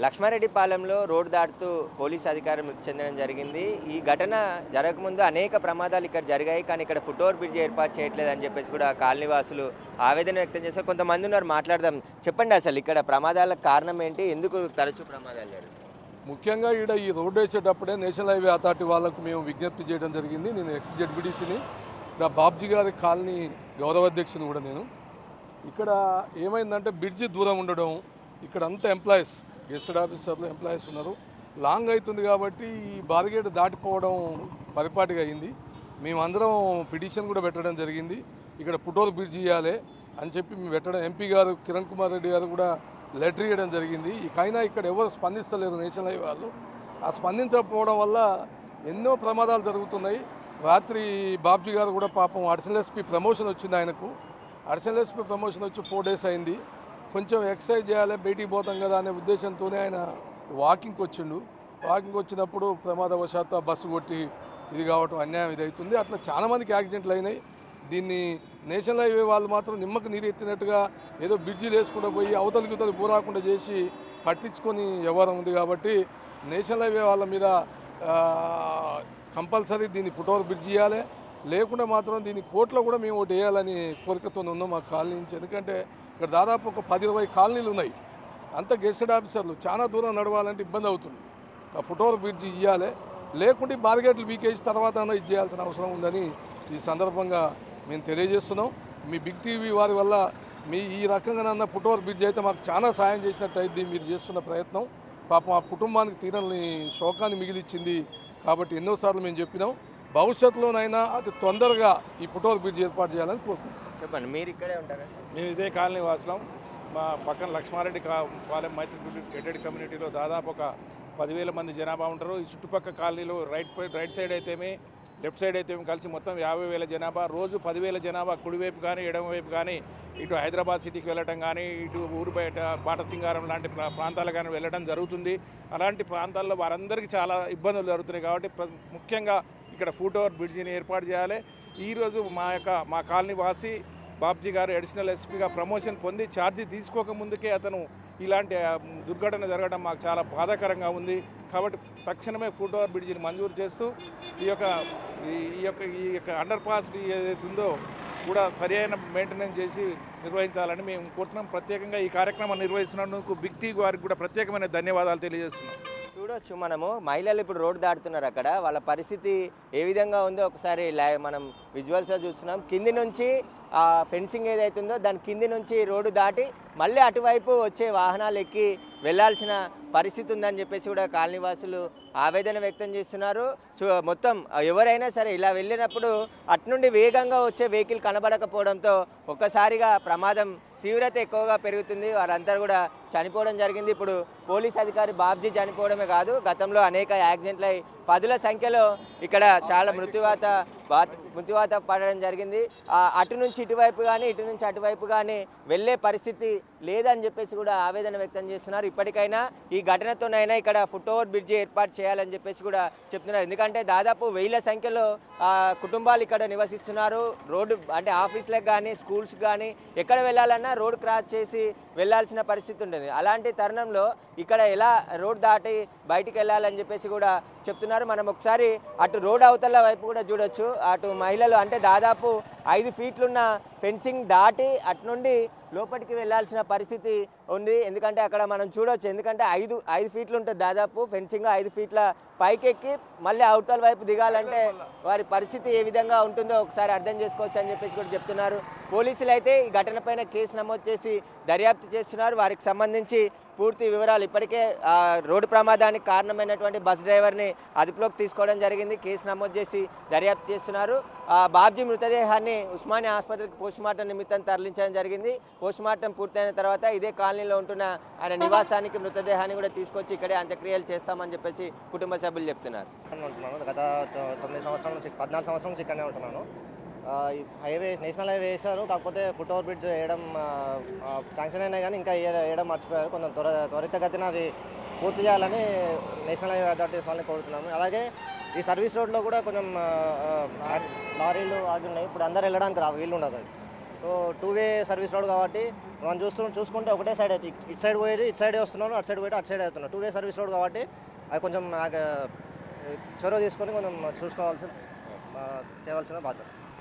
లక్ష్మారెడ్డిపాలెంలో road దాటుతూ police అధికారి మృతి చెందడం జరిగింది. ఈ ఘటన జరగకముందు అనేక ప్రమాదాలు ఇక్కడ జరిగాయి. కానీ ఇక్కడ ఫుట్ ఓవర్ బ్రిడ్జ్ ఏర్పాటు చేయట్లేదని చెప్పేసి కూడా కాలనీవాసులు ఆవేదన వ్యక్తం చేశారు. కొంతమంది ఉన్నారు, మాట్లాడదాం. చెప్పండి, అసలు ఇక్కడ ప్రమాదాలకు కారణం ఏంటి? ఎందుకు తరచూ ప్రమాదాలు జరుగుతాయి? ముఖ్యంగా ఈ రోడ్డు వేసేటప్పుడే నేషనల్ హైవే అథారిటీ వాళ్ళకు మేము విజ్ఞప్తి చేయడం జరిగింది. నేను ఎక్స్ జెడ్బిడిసిని, ఇక్కడ బాబ్జీ గారి కాలనీ గౌరవ అధ్యక్షుని కూడా నేను. ఇక్కడ ఏమైందంటే బ్రిడ్జి దూరం ఉండడం, ఇక్కడ అంతా ఎంప్లాయీస్, గెస్టెడ్ ఆఫీసర్లు ఎంప్లాయీస్ ఉన్నారు. లాంగ్ అవుతుంది కాబట్టి ఈ బారిగేట్ దాటిపోవడం పరిపాటిగా అయింది. మేమందరం పిటిషన్ కూడా పెట్టడం జరిగింది. ఇక్కడ ఫుట్ ఓవర్ బ్రిడ్జ్ ఇవ్వాలి అని చెప్పి మేము పెట్టడం, ఎంపీ గారు కిరణ్ కుమార్ రెడ్డి గారు కూడా లెటర్ ఇవ్వడం జరిగింది. ఇకైనా ఇక్కడ ఎవరు స్పందిస్తలేదు నేషనల్ హైవే వాళ్ళు. ఆ స్పందించకపోవడం వల్ల ఎన్నో ప్రమాదాలు జరుగుతున్నాయి. రాత్రి బాబ్జీ గారు కూడా పాపం అడిషనల్ ఎస్పీ ప్రమోషన్ వచ్చింది ఆయనకు. అడిషనల్ ఎస్పీ ప్రమోషన్ వచ్చి 4 days అయింది. కొంచెం ఎక్సర్సైజ్ చేయాలి, బయటికి పోతాం కదా అనే ఉద్దేశంతోనే ఆయన వాకింగ్కి వచ్చిండు. వాకింగ్ వచ్చినప్పుడు ప్రమాదవశాత్తు బస్సు కొట్టి ఇది కావటం అన్యాయం ఇది అవుతుంది. అట్లా చాలామందికి యాక్సిడెంట్లు అయినాయి. దీన్ని నేషనల్ హైవే వాళ్ళు మాత్రం నిమ్మకు నీరు ఎత్తినట్టుగా ఏదో బ్రిడ్జిలు వేసుకుంటూ పోయి అవతలికి పోరాకుండా చేసి పట్టించుకొని వ్యవహారం ఉంది. కాబట్టి నేషనల్ హైవే వాళ్ళ మీద కంపల్సరీ దీన్ని ఫుట్ ఓవర్ బ్రిడ్జ్ ఇవ్వాలి, లేకుండా మాత్రం దీన్ని కోర్టులో కూడా మేము ఒకటి వేయాలని కోరికతో ఉన్నాం మా కాలనీ నుంచి. ఎందుకంటే ఇక్కడ దాదాపు ఒక 10-20 కాలనీలు ఉన్నాయి. అంత గెస్టెడ్ ఆఫీసర్లు చాలా దూరం నడవాలంటే ఇబ్బంది అవుతుంది. ఆ ఫుట్ ఓవర్ బ్రిడ్జ్ ఇవ్వాలి, లేకుంటే బార్గేట్లు వీకేజ్ తర్వాత ఇది చేయాల్సిన అవసరం ఉందని ఈ సందర్భంగా మేము తెలియజేస్తున్నాం. మీ బిగ్ టీవీ వారి వల్ల మీ ఈ రకంగానన్న ఫుట్ ఓవర్ బ్రిడ్జ్ అయితే మాకు చాలా సాయం చేసినట్టు అయింది. మీరు చేస్తున్న ప్రయత్నం పాపం ఆ కుటుంబానికి తీరని శోకాన్ని మిగిలిచ్చింది. కాబట్టి ఎన్నోసార్లు మేము చెప్పినాం, భవిష్యత్తులోనైనా అతి తొందరగా ఈ ఫుట్ ఓవర్ బ్రిడ్జ్ ఏర్పాటు చేయాలని కోరుకుంటున్నాం. చెప్పండి, మీరు ఇక్కడే ఉంటారా? మేము ఇదే కాలనీ వాసులం. మా పక్కన లక్ష్మారెడ్డి పాలెం మైత్రి గెటెడ్ కమ్యూనిటీలో దాదాపు ఒక 10,000 మంది జనాభా ఉంటారు. ఈ చుట్టుపక్కల కాలనీలో రైట్ సైడ్ అయితేమి లెఫ్ట్ సైడ్ అయితేమి కలిసి మొత్తం 50,000 జనాభా. రోజు 10,000 జనాభా కుడివైపు కానీ ఎడమవైపు కానీ ఇటు హైదరాబాద్ సిటీకి వెళ్ళటం కానీ ఇటు ఊరు బయట బాటసింగారం లాంటి ప్రాంతాలు కానీ వెళ్ళడం జరుగుతుంది. అలాంటి ప్రాంతాల్లో వారందరికీ చాలా ఇబ్బందులు జరుగుతున్నాయి. కాబట్టి ముఖ్యంగా ఇక్కడ ఫుట్ ఓవర్ బ్రిడ్జిని ఏర్పాటు చేయాలి. ఈరోజు మా కాలనీ వాసి బాబ్జీ గారు అడిషనల్ ఎస్పీగా ప్రమోషన్ పొంది ఛార్జీ తీసుకోకముందుకే అతను ఇలాంటి దుర్ఘటన జరగడం మాకు చాలా బాధాకరంగా ఉంది. కాబట్టి తక్షణమే ఫుట్ ఓవర్ బ్రిడ్జిని మంజూరు చేస్తూ ఈ యొక్క అండర్ పాస్ ఏదైతే ఉందో కూడా సరైన మెయింటెనెన్స్ చేసి నిర్వహించాలని మేము కోరుతున్నాం. ప్రత్యేకంగా ఈ కార్యక్రమం నిర్వహిస్తున్నందుకు బిగ్ టీ వారికి కూడా ప్రత్యేకమైన ధన్యవాదాలు తెలియజేస్తున్నాం. చూడొచ్చు మనము, మహిళలు ఇప్పుడు రోడ్డు దాటుతున్నారు. అక్కడ వాళ్ళ పరిస్థితి ఏ విధంగా ఉందో ఒకసారి మనం విజువల్స్లో చూస్తున్నాం. కింది నుంచి ఫెన్సింగ్ ఏదైతుందో దాని కింది నుంచి రోడ్డు దాటి మళ్ళీ అటువైపు వచ్చే వాహనాలు ఎక్కి వెళ్లాల్సిన పరిస్థితి ఉందని చెప్పేసి కూడా కాలనీవాసులు ఆవేదన వ్యక్తం చేస్తున్నారు. మొత్తం ఎవరైనా సరే ఇలా వెళ్ళినప్పుడు అటు నుండి వేగంగా వచ్చే వెహికల్ కనబడకపోవడంతో ఒక్కసారిగా ప్రమాదం తీవ్రత ఎక్కువగా పెరుగుతుంది. వారంతా కూడా చనిపోవడం జరిగింది. ఇప్పుడు పోలీస్ అధికారి బాబ్జీ చనిపోవడమే కాదు, గతంలో అనేక యాక్సిడెంట్లు అయి 10ల సంఖ్యలో ఇక్కడ చాలా మృత్యువాత పడడం జరిగింది. అటు నుంచి ఇటువైపు కానీ ఇటు నుంచి అటువైపు కానీ వెళ్ళే పరిస్థితి లేదని చెప్పేసి కూడా ఆవేదన వ్యక్తం చేస్తున్నారు. ఇప్పటికైనా ఈ ఘటనతోనైనా ఇక్కడ ఫుట్ ఓవర్ బ్రిడ్జ్ ఏర్పాటు చేయాలని చెప్పేసి కూడా చెప్తున్నారు. ఎందుకంటే దాదాపు 1000 సంఖ్యలో కుటుంబాలు ఇక్కడ నివసిస్తున్నారు. రోడ్డు అంటే ఆఫీసులకు కానీ స్కూల్స్కి కానీ ఎక్కడ వెళ్ళాలన్నా రోడ్ క్రాస్ చేసి వెళ్ళాల్సిన పరిస్థితి ఉంటుంది. అలాంటి తరుణంలో ఇక్కడ ఎలా రోడ్ దాటి బయటికి వెళ్ళాలని చెప్పేసి కూడా చెప్తున్నారు. మనం ఒకసారి అటు రోడ్ అవతల వైపు కూడా చూడొచ్చు. అటు మహిళలు అంటే దాదాపు 5 ఫీట్లున్న ఫెన్సింగ్ దాటి అటు నుండి లోపలికి వెళ్ళాల్సిన పరిస్థితి ఉంది. ఎందుకంటే అక్కడ మనం చూడొచ్చు, ఎందుకంటే 5 ఫీట్లు ఉంటుంది దాదాపు ఫెన్సింగ్. 5 ఫీట్ల పైకెక్కి మళ్ళీ అవతల వైపు దిగాలంటే వారి పరిస్థితి ఏ విధంగా ఉంటుందో ఒకసారి అర్థం చేసుకోవచ్చు అని చెప్పేసి కూడా చెప్తున్నారు. పోలీసులు అయితే ఈ ఘటనపైన కేసు నమోదు చేసి దర్యాప్తు చేస్తున్నారు. వారికి సంబంధించి పూర్తి వివరాలు ఇప్పటికే రోడ్డు ప్రమాదానికి కారణమైనటువంటి బస్ డ్రైవర్ని అదుపులోకి తీసుకోవడం జరిగింది. కేసు నమోదు చేసి దర్యాప్తు చేస్తున్నారు. బాబ్జీ మృతదేహాన్ని ఉస్మానియా ఆసుపత్రికి పోస్టుమార్టం నిమిత్తం తరలించడం జరిగింది. పోస్టుమార్టం పూర్తయిన తర్వాత ఇదే కాలనీలో ఉంటున్న ఆయన నివాసానికి మృతదేహాన్ని కూడా తీసుకొచ్చి ఇక్కడే అంత్యక్రియలు చేస్తామని చెప్పేసి కుటుంబ సభ్యులు చెప్తున్నారు. గత 9 సంవత్సరాల నుంచి 14 సంవత్సరాల నుంచి ఇక్కడనే ఉంటున్నాను. నేషనల్ హైవే వేశారు, కాకపోతే ఫుట్ ఓవర్ బ్రిడ్జ్ వేయడం శాంక్షన్ అయినా కానీ ఇంకా వేయడం మర్చిపోయారు. కొంచెం త్వరితగతిన అది పూర్తి చేయాలని నేషనల్ హైవే అథారిటీస్ వాళ్ళని కోరుతున్నాము. అలాగే ఈ సర్వీస్ రోడ్లో కూడా కొంచెం లారీలు ఆగి ఉన్నాయి. ఇప్పుడు అందరు వెళ్ళడానికి వీలు ఉండదు. సో 2-వే సర్వీస్ రోడ్ కాబట్టి మనం చూసుకుంటే ఒకటే సైడ్ అయితే ఇటు సైడ్ పోయేది ఇటు సైడే వస్తున్నాను, అటు సైడ్ పోయేది అటు సైడ్ అవుతున్నాను. 2-వే సర్వీస్ రోడ్ కాబట్టి అది కొంచెం నాకు చొరవ తీసుకొని కొంచెం చూసుకోవాల్సిన చేయవలసిన బాధ్యత.